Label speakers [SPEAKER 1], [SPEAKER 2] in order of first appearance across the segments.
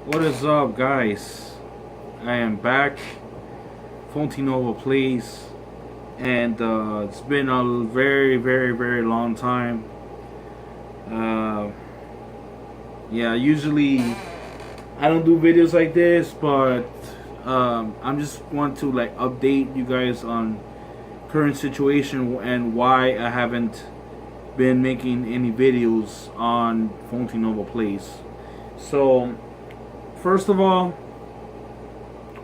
[SPEAKER 1] What is up, guys? I am back, FontinovaplayZ, and it's been a very, very, very long time. Uh, yeah, usually I don't do videos like this, but I'm just want to like update you guys on current situation and why I haven't been making any videos on FontinovaplayZ. So, first of all,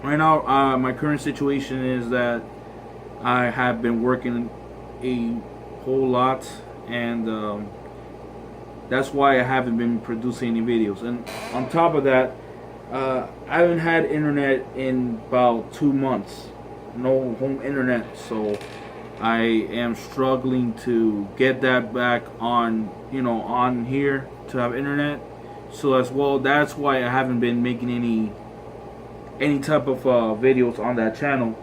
[SPEAKER 1] right now, my current situation is that I have been working a whole lot, and that's why I haven't been producing any videos. And on top of that, I haven't had internet in about 2 months. No home internet, so I am struggling to get that back on, on here to have internet. So as well, that's why I haven't been making any type of videos on that channel.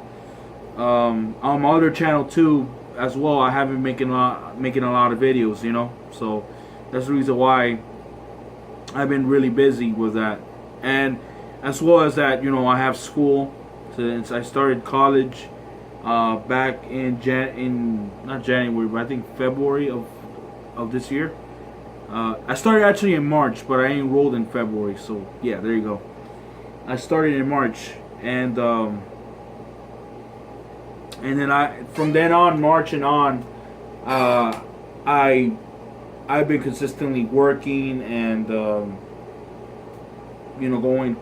[SPEAKER 1] On my other channel too, as well, I haven't making a lot of videos. So that's the reason why I've been really busy with that. And as well as that, I have school since I started college back in not January, but I think February of this year. I started actually in March, but I enrolled in February. So yeah, there you go. I started in March, and then from then on, March and on, I've been consistently working and going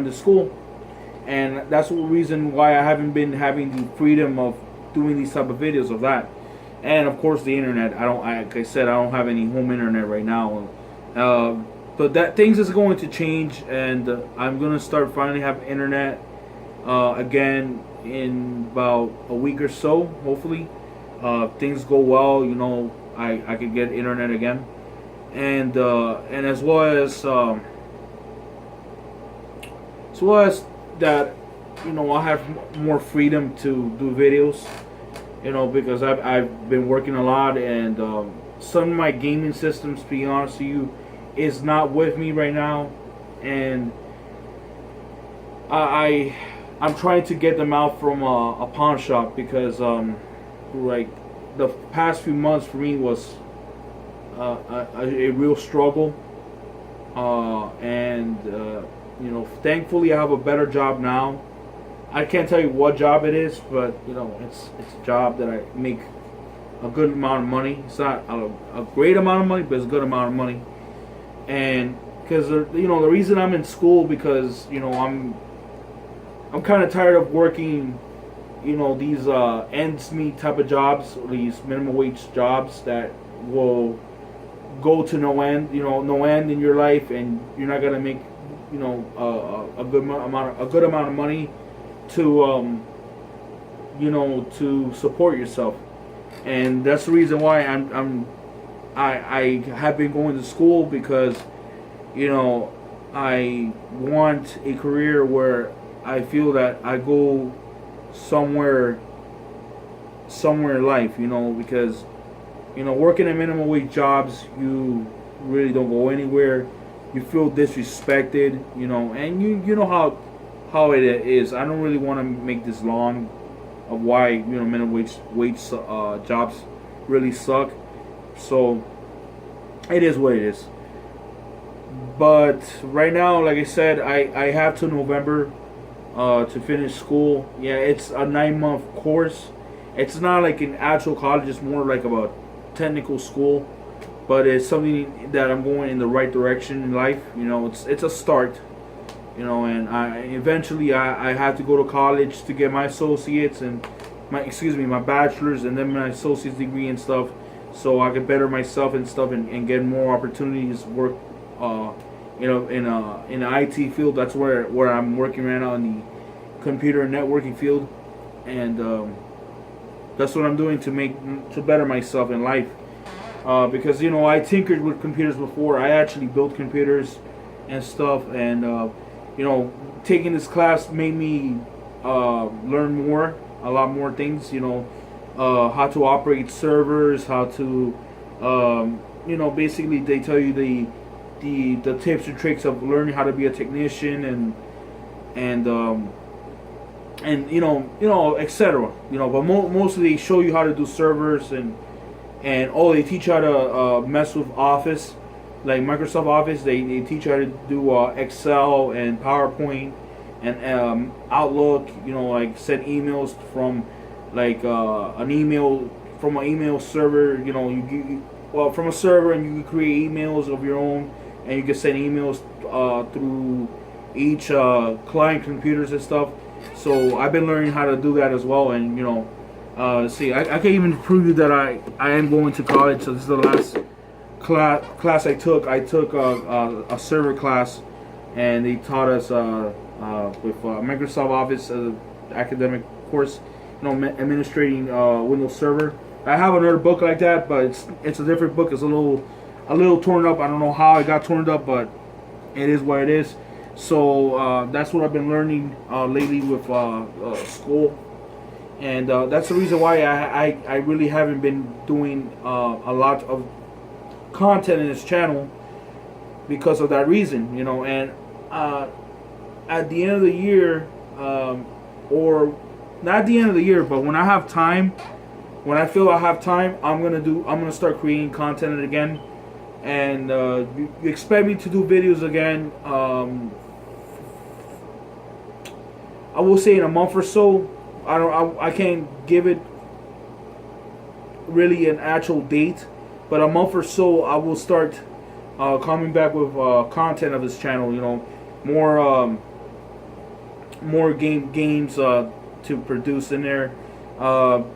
[SPEAKER 1] to school, and that's the reason why I haven't been having the freedom of doing these type of videos of that. And of course, the internet. Like I said, I don't have any home internet right now. But that things is going to change, and I'm gonna start finally have internet again in about a week or so. Hopefully, things go well. I could get internet again, and as well as that, I have more freedom to do videos. Because I've been working a lot, and some of my gaming systems, to be honest with you, is not with me right now, and I'm trying to get them out from a pawn shop, because like the past few months for me was a real struggle, and thankfully I have a better job now. I can't tell you what job it is, but it's a job that I make a good amount of money. It's not a great amount of money, but it's a good amount of money. And because the reason I'm in school, because I'm kind of tired of working these ends meet type of jobs, these minimum wage jobs that will go to no end, no end in your life, and you're not gonna make a good amount of money to to support yourself. And that's the reason why I have been going to school, because I want a career where I feel that I go somewhere in life, because working at minimum wage jobs, you really don't go anywhere. You feel disrespected, and you know how it is. I don't really want to make this long of why minimum wage jobs really suck. So it is what it is. But right now, like I said, I have till November to finish school. Yeah, it's a 9-month course. It's not like an actual college. It's more like a technical school. But it's something that I'm going in the right direction in life. It's a start. And I had to go to college to get my associates and my bachelor's, and then my associate's degree and stuff, so I could better myself and stuff, and get more opportunities to work in the IT field. That's where I'm working right now, in the computer and networking field, and that's what I'm doing to better myself in life, because I tinkered with computers before. I actually built computers and stuff, and taking this class made me learn a lot more things. How to operate servers, how to, basically they tell you the tips and tricks of learning how to be a technician and etc. But mostly they show you how to do servers and they teach you how to mess with Office, like Microsoft Office. They teach you how to do Excel and PowerPoint and Outlook. Like send emails from like an email server. From a server, and you can create emails of your own, and you can send emails through each client computers and stuff. So I've been learning how to do that as well, and see, I can't even prove you that I am going to college. So this is the last class I took. I took a server class, and they taught us with Microsoft Office academic course, administrating Windows Server. I have another book like that, but it's a different book. It's a little torn up. I don't know how it got torn up, but it is what it is. So that's what I've been learning lately with school, and that's the reason why I really haven't been doing a lot of content in this channel, because of that reason, and at the end of the year, or not at the end of the year, but when I have time, when I feel I have time, I'm gonna start creating content again, and you expect me to do videos again. I will say in a month or so. I can't give it really an actual date, but a month or so I will start coming back with content of this channel. More games to produce in there.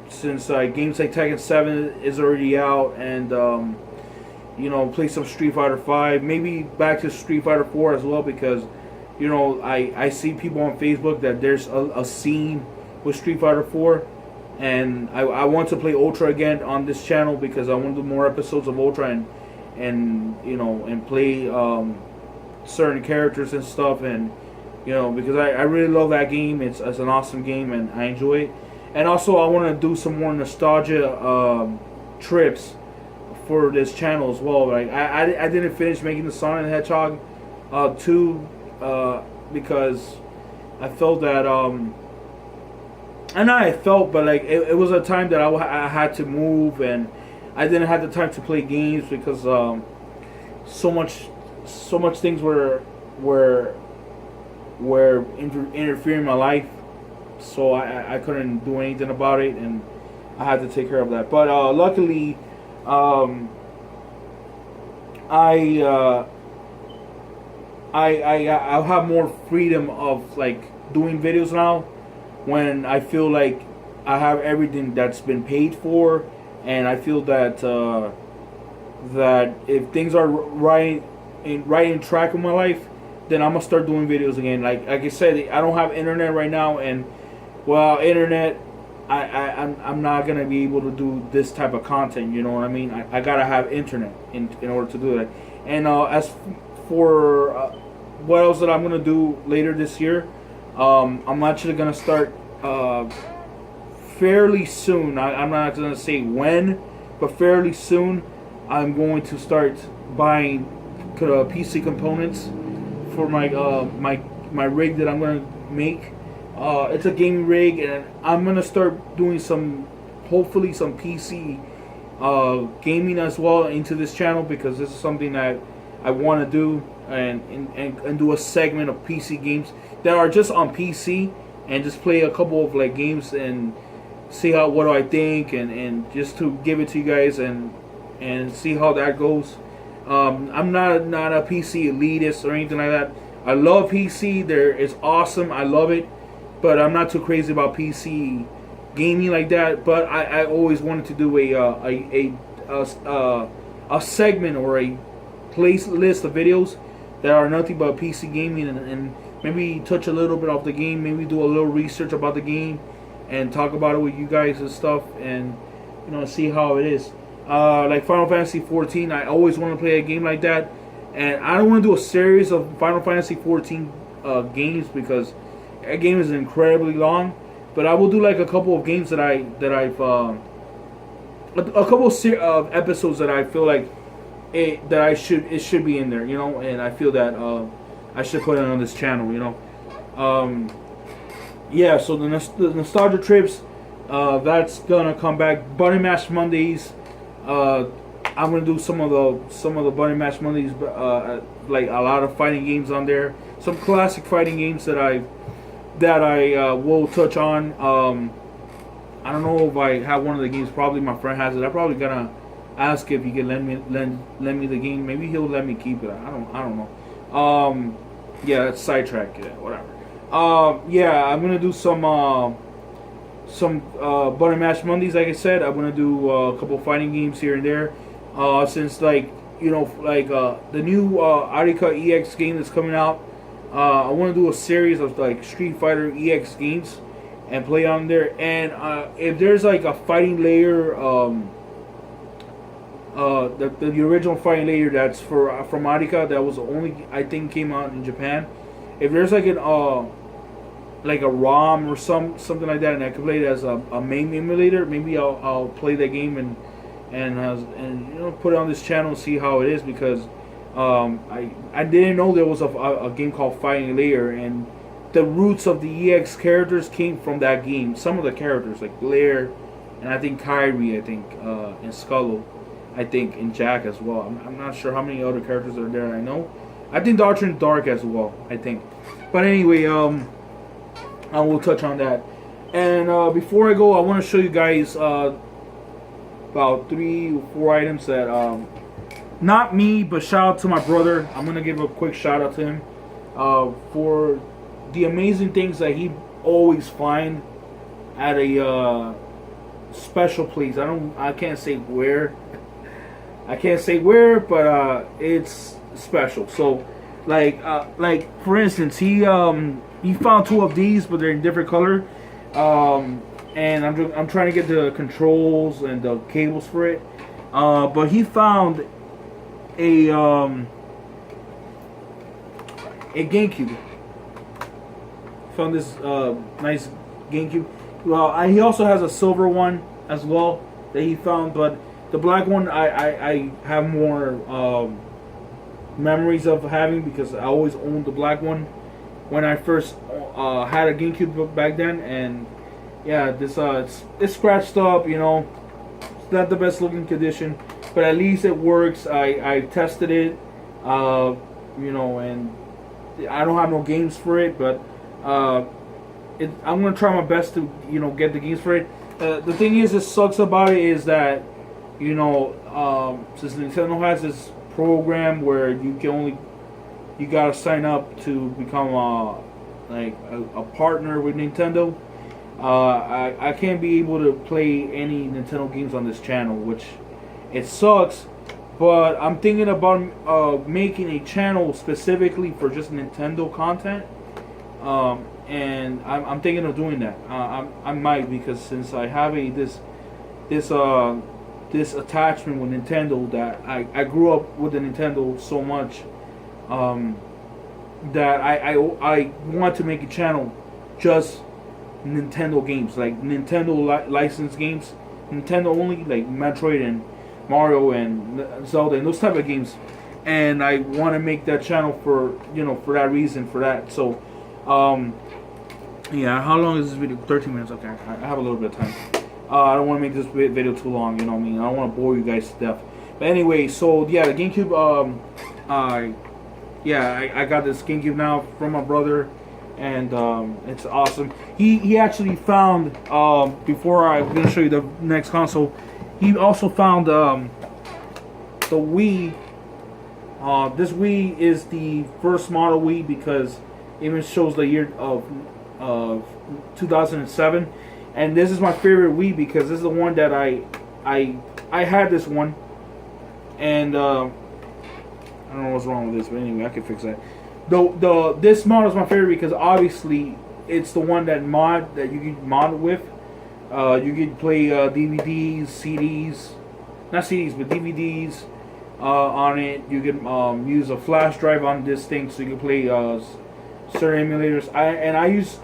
[SPEAKER 1] Since games like Tekken 7 is already out, and play some Street Fighter 5, maybe back to Street Fighter 4 as well, because I see people on Facebook that there's a scene with Street Fighter 4, and I want to play Ultra again on this channel, because I want to do more episodes of Ultra and play certain characters and stuff, and because I really love that game. It's an awesome game, and I enjoy it. And also I want to do some more nostalgia trips for this channel as well. Like I didn't finish making the Sonic the Hedgehog 2 because I felt that but like it was a time that I had to move, and I didn't have the time to play games, because so much things were interfering in my life, so I couldn't do anything about it, and I had to take care of that. But luckily, I'll have more freedom of like doing videos now, when I feel like I have everything that's been paid for, and I feel that that if things are right in track of my life, then I'm gonna start doing videos again. Like I said, I don't have internet right now, and internet, I'm not gonna be able to do this type of content. You know what I mean? I gotta have internet in order to do that. And as for what else that I'm gonna do later this year, I'm actually gonna start fairly soon. I'm not gonna say when, but fairly soon, I'm going to start buying PC components for my my rig that I'm gonna make. It's a gaming rig, and I'm gonna start doing hopefully some PC gaming as well into this channel, because this is something that I want to do, and do a segment of PC games that are just on PC, and just play a couple of like games and see what do I think, and just to give it to you guys and see how that goes. I'm not a PC elitist or anything like that. I love PC. It's awesome. I love it, but I'm not too crazy about PC gaming like that. But I always wanted to do a segment or a playlist of videos that are nothing but PC gaming, and maybe touch a little bit off the game, maybe do a little research about the game, and talk about it with you guys and stuff, and see how it is. Like Final Fantasy 14, I always want to play a game like that, and I don't want to do a series of Final Fantasy 14 games, because that game is incredibly long. But I will do like a couple of games a couple of episodes that I feel like it should be in there, you know, and I feel that I should put it on this channel, you know. Yeah, so the nostalgia trips, that's gonna come back. Bunny Mash Mondays, I'm gonna do some of the Bunny Mash Mondays, like a lot of fighting games on there, some classic fighting games that I will touch on. I don't know if I have one of the games. Probably my friend has it. I'm probably gonna ask if he can lend me the game. Maybe he'll let me keep it. I don't know. Yeah, that's sidetrack. Yeah, whatever. Yeah, I'm gonna do some Bunny Mash Mondays. Like I said, I'm gonna do a couple fighting games here and there. Since like the new Arika EX game that's coming out, I want to do a series of like Street Fighter EX games and play on there. And if there's like a fighting layer, the original fighting layer that's from Arika that was the only I think came out in Japan. If there's like a ROM or something like that, and I can play it as a main emulator, maybe I'll play that game and you know, put it on this channel and see how it is, because I didn't know there was a game called Fighting Layer, and the roots of the EX characters came from that game. Some of the characters like Blair, and I think Kyrie, I think, and Scullo, I think, and Jack as well. I'm not sure how many other characters are there. I think Doctrine Dark as well, I think. But anyway, I will touch on that. And before I go, I want to show you guys about 3 or 4 items that not me, but shout out to my brother. I'm gonna give a quick shout out to him for the amazing things that he always find at a special place. I can't say where. But it's special. So like for instance, he found 2 of these, but they're in different color. And I'm trying to get the controls and the cables for it. But he found a GameCube. Found this nice GameCube. Well, he also has a silver one as well that he found, but the black one I have more memories of having, because I always owned the black one when I first had a GameCube back then. And yeah, this it's scratched up, you know. It's not the best looking condition, but at least it works. I tested it, you know, and I don't have no games for it, but I'm gonna try my best to, you know, get the games for it. The thing is, it sucks about it is that, you know, since Nintendo has this program where you gotta sign up to become a partner with Nintendo. I can't be able to play any Nintendo games on this channel, which it sucks. But I'm thinking about making a channel specifically for just Nintendo content, and I'm thinking of doing that. I might, because since I have this attachment with Nintendo, that I grew up with the Nintendo so much, that I want to make a channel just Nintendo games, like Nintendo licensed games, Nintendo only, like Metroid and Mario and Zelda and those type of games. And I want to make that channel for, you know, for that reason, for that. So yeah, how long is this video? 13 minutes. Okay, I have a little bit of time. I don't want to make this video too long, you know what I mean? I don't want to bore you guys to death. But anyway, so yeah, the GameCube, yeah, I got this GameCube now from my brother, and it's awesome. He actually found, before I'm going to show you the next console, he also found the Wii. This Wii is the first model Wii, because it even shows the year of 2007. And this is my favorite Wii, because this is the one that I had this one, and I don't know what's wrong with this, but anyway, I can fix that. This model is my favorite because obviously it's the one that you can mod with. You can play DVDs, CDs, not CDs, but DVDs on it. You can use a flash drive on this thing, so you can play certain emulators. I use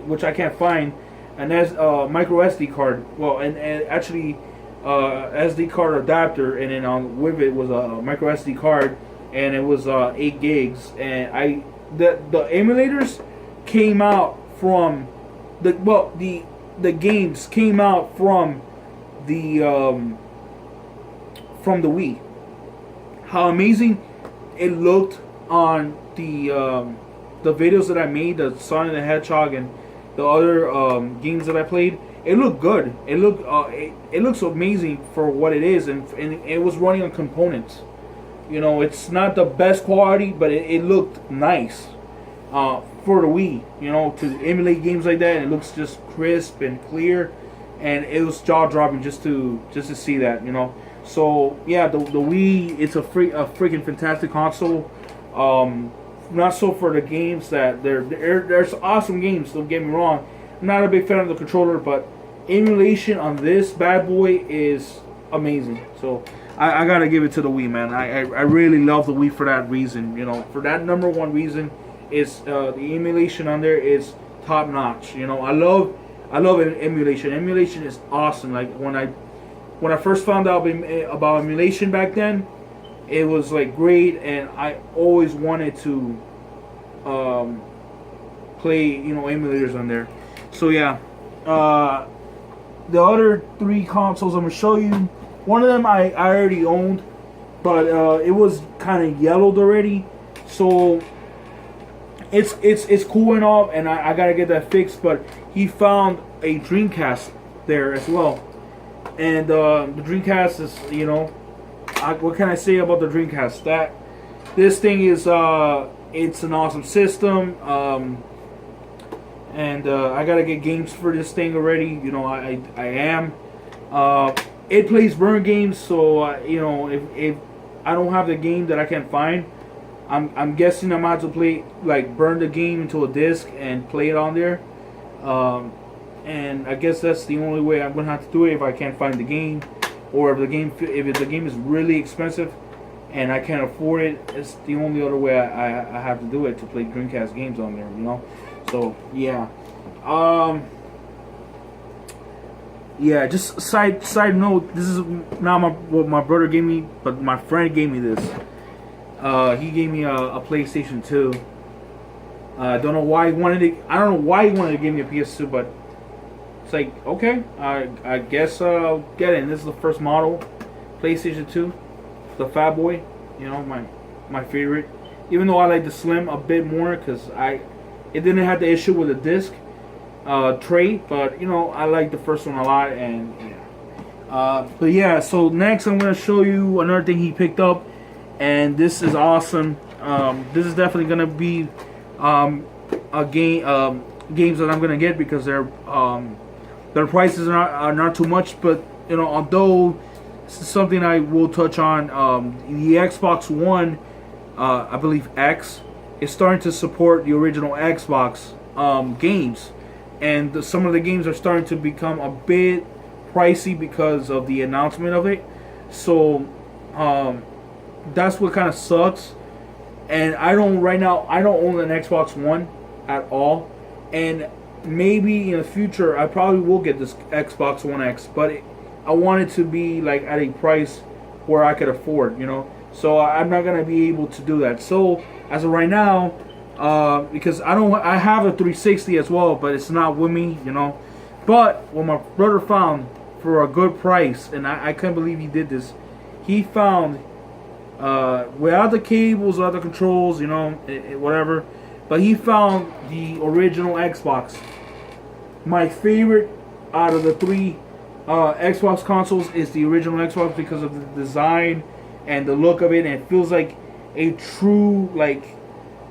[SPEAKER 1] which I can't find. And there's a micro SD card. Well, and actually, SD card adapter, and then on with it was a micro SD card, and it was 8 gigs. And the emulators came out from the games came out from the Wii. How amazing it looked on the videos that I made, the Sonic the Hedgehog and the other games that I played. It looked good. It looks amazing for what it is, and it was running on components. You know, it's not the best quality, but it looked nice for the Wii. You know, to emulate games like that, it looks just crisp and clear, and it was jaw dropping just to see that. You know, so yeah, the Wii, it's a freaking fantastic console. Not so for the games that there's awesome games. Don't get me wrong. I'm not a big fan of the controller, but emulation on this bad boy is amazing. So I gotta give it to the Wii, man. I really love the Wii for that reason. You know, for that number one reason is the emulation on there is top notch. You know, I love emulation. Emulation is awesome. Like when I first found out about emulation back then, it was like great, and I always wanted to play, you know, emulators on there. So yeah, the other 3 consoles I'm gonna show you. One of them I already owned, but it was kind of yellowed already, so it's cool and all, and I gotta get that fixed. But he found a Dreamcast there as well, and the Dreamcast is, you know, what can I say about the Dreamcast? That this thing is it's an awesome system, and I gotta get games for this thing already. You know, I am. It plays burn games, so you know, if I don't have the game that I can find, I'm guessing I'm about to play, like, burn the game into a disc and play it on there. And I guess that's the only way I'm gonna have to do it if I can't find the game, or if the game is really expensive and I can't afford it. It's the only other way I have to do it, to play Dreamcast games on there. You know, so yeah. Yeah, just side note, this is not what my brother gave me, but my friend gave me this. He gave me a PlayStation 2. I don't know why he wanted to give me a PS2, but it's like, okay, I guess I'll get it. And this is the first model, PlayStation 2, the Fat Boy. You know, my favorite. Even though I like the Slim a bit more, because it didn't have the issue with the disc tray, but you know, I like the first one a lot. And yeah, but yeah. So next, I'm gonna show you another thing he picked up, and this is awesome. This is definitely gonna be a games that I'm gonna get, because their prices are not too much. But you know, although this is something I will touch on, the Xbox One, I believe X, is starting to support the original Xbox games. And some of the games are starting to become a bit pricey because of the announcement of it. So that's what kind of sucks. And I don't own an Xbox One at all. And maybe in the future I probably will get this Xbox One X, but I want it to be like at a price where I could afford, you know. So I'm not gonna be able to do that. So as of right now, because I have a 360 as well, but it's not with me, you know. But what my brother found for a good price, and I couldn't believe he did this. He found without the cables, without the controls, you know, whatever. But he found the original Xbox. My favorite out of the 3 Xbox consoles is the original Xbox, because of the design and the look of it, and it feels like a true, like,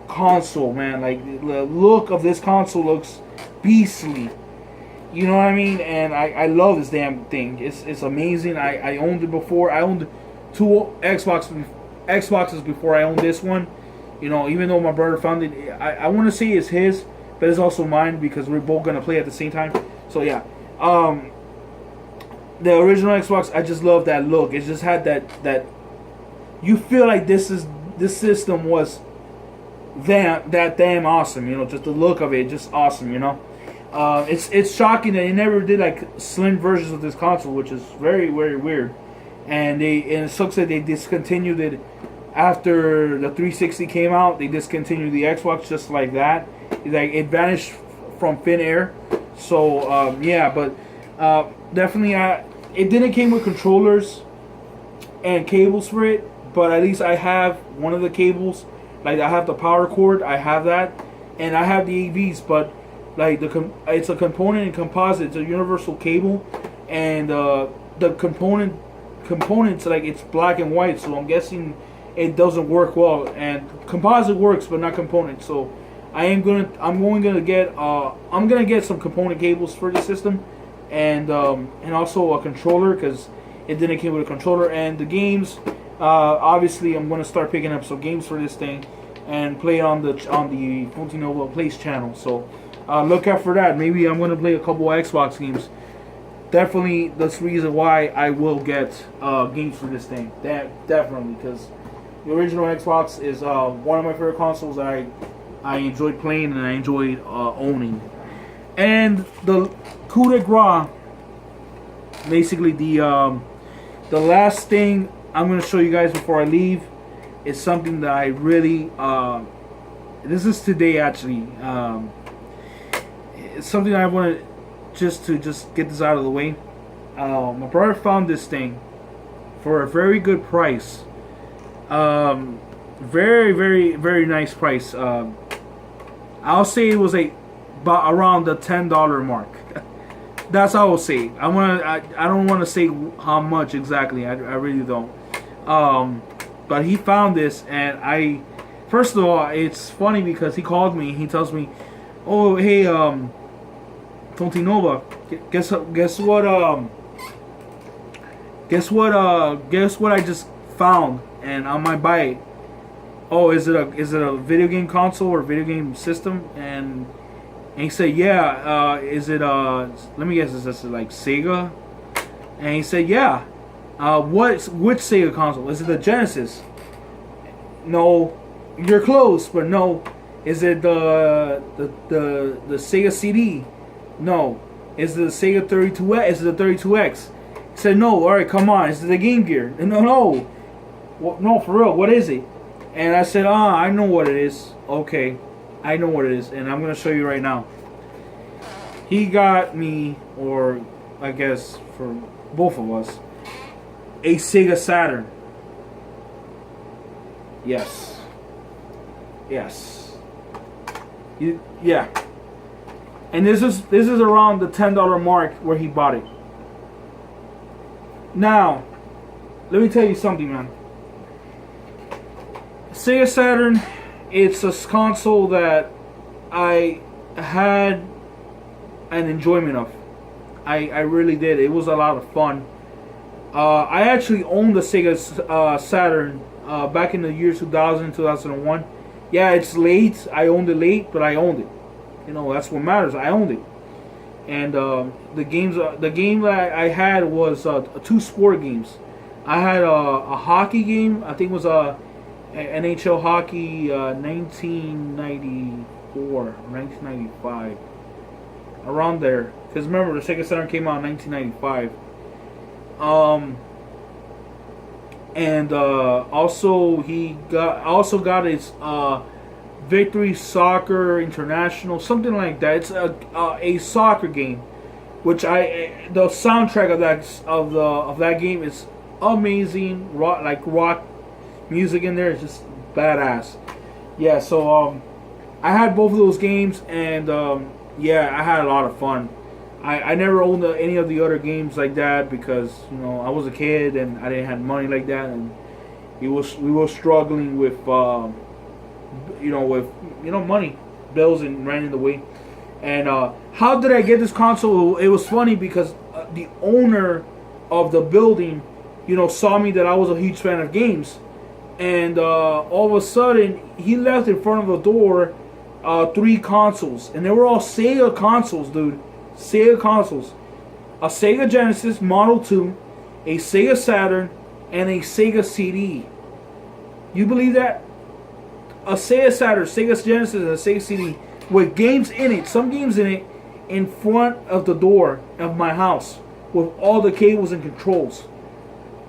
[SPEAKER 1] console, man. Like, the look of this console looks beastly, you know what I mean? And I love this damn thing. It's amazing. I owned it before. I owned 2 Xboxes before I owned this one, you know. Even though my brother found it, I want to say it's his, but it's also mine, because we're both gonna play at the same time. So yeah, the original Xbox, I just love that look. It just had that you feel like this system was that damn awesome, you know. Just the look of it, just awesome, you know. It's shocking that they never did like slim versions of this console, which is very very weird. And it sucks that they discontinued it after the 360 came out. They discontinued the Xbox just like that. It vanished from thin air. So yeah, but definitely it didn't came with controllers and cables for it, but at least I have one of the cables. Like I have the power cord, I have that, and I have the AVs. But like it's a component and composite. It's a universal cable, and the components like it's black and white. So I'm guessing it doesn't work well. And composite works, but not component. So I'm gonna get some component cables for the system, and also a controller because it didn't come with a controller. And the games, obviously, I'm gonna start picking up some games for this thing and play it on the FontinovaplayZ channel. So look out for that. Maybe I'm gonna play a couple of Xbox games. Definitely, that's the reason why I will get games for this thing. Definitely, because the original Xbox is one of my favorite consoles that I enjoyed playing and I enjoyed owning. And the coup de grace, basically the last thing I'm going to show you guys before I leave is something that I really, this is today actually, it's something I want to just get this out of the way. My brother found this thing for a very good price. Very, very, very nice price. I'll say it was about around the $10 mark. That's how I'll say. I don't want to say how much exactly. I really don't. But he found this, and first of all, it's funny because he called me. He tells me, "Oh, hey, Fontinova, guess what I just found, and I might buy it." Oh, is it a video game console or video game system? And he said, yeah. Is it let me guess, is this like Sega? And he said, yeah. Which Sega console? Is it the Genesis? No, you're close, but no. Is it the Sega CD? No. Is it the Sega 32X? Is it the 32X? He said, no. All right, come on. Is it the Game Gear? No. No, for real. What is it? And I said, I know what it is. Okay, I know what it is, and I'm going to show you right now. He got me, or I guess for both of us, a Sega Saturn. Yes. Yeah. And this is around the $10 mark where he bought it. Now, let me tell you something, man. Sega Saturn, it's a console that I had an enjoyment of. I really did. It was a lot of fun. I actually owned the Sega Saturn back in the year 2000, 2001. Yeah, it's late. I owned it late, but I owned it. You know, that's what matters. I owned it. And the game that I had was two sport games. I had a hockey game. I think it was NHL hockey 1994, 1995, around there. Because remember, the Sega Saturn came out in 1995. And also got his Victory Soccer International, something like that. It's a soccer game, which the soundtrack of that game is amazing. Rock music in there is just badass. Yeah, so I had both of those games, and yeah, I had a lot of fun. I never owned any of the other games like that because, you know, I was a kid and I didn't have money like that, and we were struggling with money, bills, and ran in the way. And how did I get this console? It was funny because the owner of the building, saw me that I was a huge fan of games, and all of a sudden he left in front of the door 3 consoles, and they were all Sega consoles, dude. Sega consoles. A Sega Genesis Model 2, a Sega Saturn, and a Sega CD. You believe that? A Sega Saturn, Sega Genesis, and a Sega CD with games in it. Some games in it, in front of the door of my house with all the cables and controls.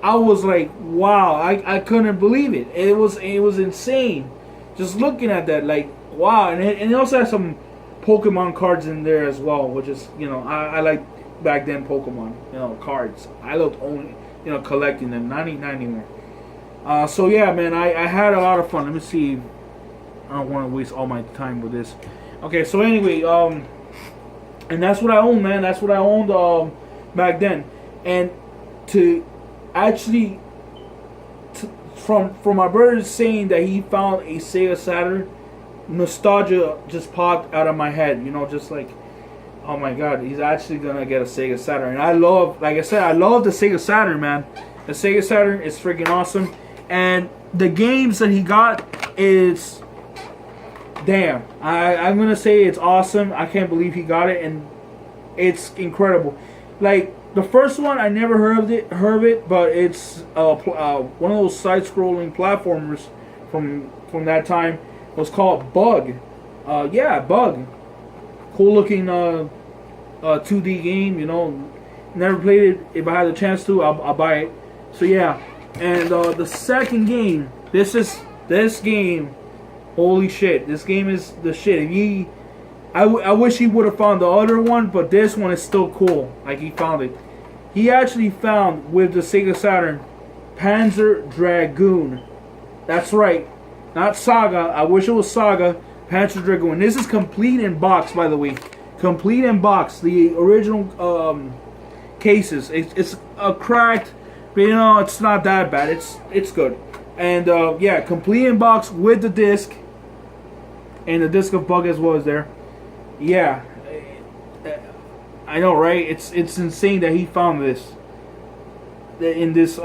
[SPEAKER 1] I was like, wow, I couldn't believe it. It was insane. Just looking at that, like, wow. And it also has some Pokemon cards in there as well, which is, I like back then Pokemon, cards. I loved only, collecting them, not anymore. So yeah, man, I had a lot of fun. Let me see. I don't want to waste all my time with this. Okay, so anyway, and that's what I owned, man. That's what I owned back then. And to actually, from my brother saying that he found a Sega Saturn, nostalgia just popped out of my head. Just like, oh my God, he's actually gonna get a Sega Saturn. And I love, like I said, I love the Sega Saturn, man. The Sega Saturn is freaking awesome. And the games that he got is, damn, I'm gonna say it's awesome. I can't believe he got it, and it's incredible. Like the first one, I never heard of it, but it's one of those side-scrolling platformers from that time. It was called Bug. Yeah, Bug. Cool looking 2D game. Never played it. If I had the chance to, I'll buy it. So yeah, and the second game. This game. Holy shit! This game is the shit. I wish he would have found the other one, but this one is still cool. Like he found it. He actually found with the Sega Saturn, Panzer Dragoon. That's right, not Saga. I wish it was Saga. Panzer Dragoon. This is complete in box, by the way. Complete in box. The original cases. It's a cracked, but it's not that bad. It's good. And yeah, complete in box with the disc. And the disc of Bug as well is there. Yeah, I know, right? It's insane that he found this in this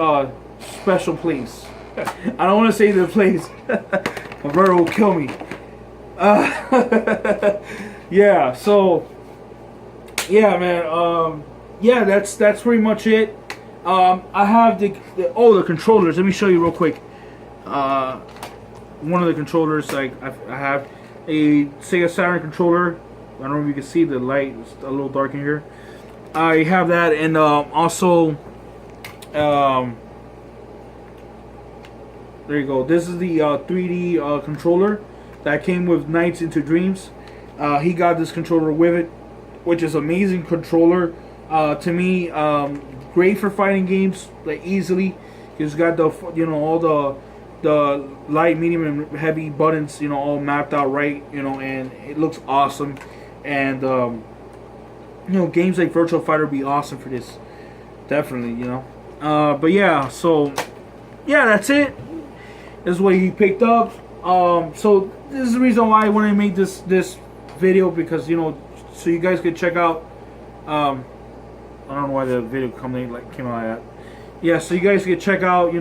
[SPEAKER 1] special place. I don't want to say the place. My brother will kill me. Yeah. So, yeah, man. Yeah, that's pretty much it. I have the controllers. Let me show you real quick. One of the controllers, like I have a Sega Saturn controller. I don't know if you can see the light. It's a little dark in here. I have that, and also, there you go. This is the 3D controller that came with Nights into Dreams. He got this controller with it, which is amazing controller. To me, great for fighting games, like easily. It's got the all the light, medium, and heavy buttons, all mapped out right, and it looks awesome. And games like Virtua Fighter would be awesome for this, definitely, But yeah, so yeah, that's it. This is what he picked up. So this is the reason why I wanted to make this video, because so you guys could check out. I don't know why the video came out like that. Yeah, so you guys could check out. You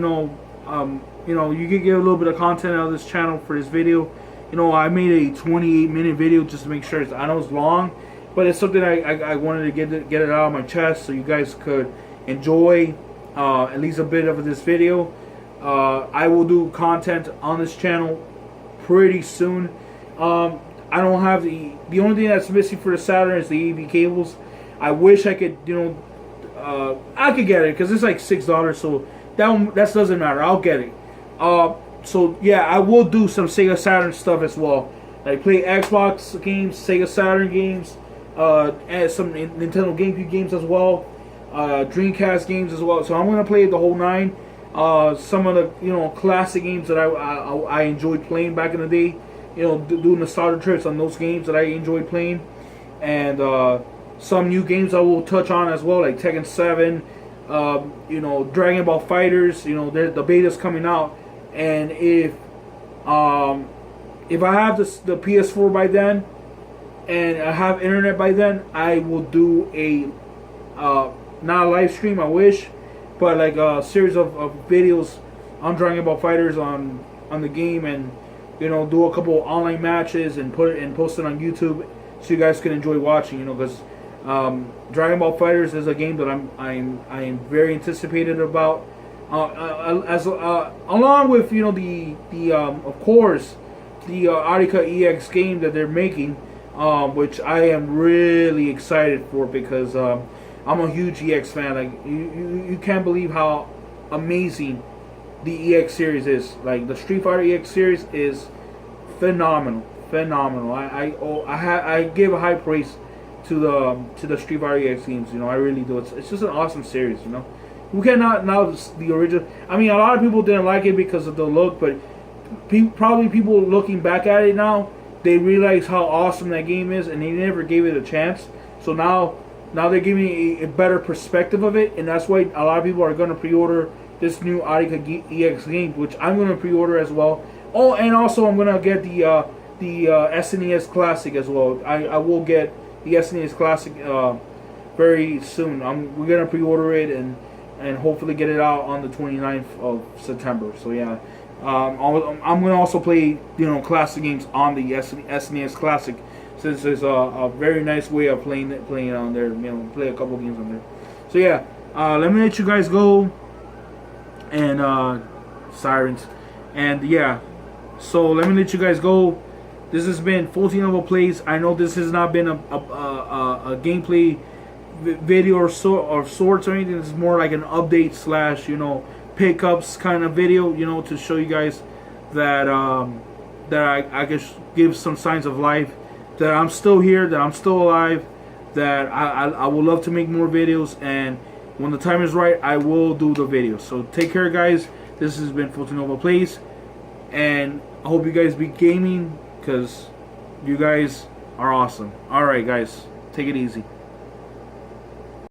[SPEAKER 1] could get a little bit of content out of this channel for this video. I made a 28-minute video just to make sure I know it's long, but it's something I wanted to get it out of my chest so you guys could enjoy at least a bit of this video. I will do content on this channel pretty soon. I don't have the only thing that's missing for the Saturn is the AV cables. I wish I could, I could get it because it's like $6, so that doesn't matter. I'll get it. So yeah, I will do some Sega Saturn stuff as well. Like play Xbox games, Sega Saturn games, and some Nintendo GameCube games as well, Dreamcast games as well. So I'm gonna play the whole nine. Some of the classic games that I enjoyed playing back in the day. Doing nostalgia trips on those games that I enjoyed playing, and some new games I will touch on as well, like Tekken 7. Dragon Ball Fighters. The beta's coming out. And if I have the PS4 by then, and I have internet by then, I will do a not a live stream, I wish, but like a series of videos on Dragon Ball Fighters on the game, and do a couple online matches and post it on YouTube so you guys can enjoy watching. Because Dragon Ball Fighters is a game that I am very anticipated about. Along with of course the Arika EX game that they're making, which I am really excited for because I'm a huge EX fan. Like you can't believe how amazing the EX series is. Like the Street Fighter EX series is phenomenal, phenomenal. I give a high praise to the Street Fighter EX games. You know, I really do. It's just an awesome series. You know, we cannot now the original. I mean, a lot of people didn't like it because of the look, but probably people looking back at it now, they realize how awesome that game is, and they never gave it a chance. So now they're giving a better perspective of it, and that's why a lot of people are going to pre-order this new Arika EX game, which I'm going to pre-order as well. Oh, and also I'm going to get the SNES Classic as well. I will get the SNES Classic very soon. We're going to pre-order it and hopefully get it out on the 29th of September. So yeah, I'm going to also play classic games on the SNES Classic, since it's a very nice way of playing it on there. Play a couple games on there. So yeah, let me let you guys go. And sirens. And yeah, so let me let you guys go. This has been FontinovaplayZ. I know this has not been a gameplay video or sorts or anything. This is more like an update slash pickups kind of video, to show you guys that that I can give some signs of life, that I'm still here, that I'm still alive, that I would love to make more videos, and when the time is right, I will do the videos. So take care, guys. This has been FontinovaplayZ, and I hope you guys be gaming, because you guys are awesome. Alright, guys, take it easy.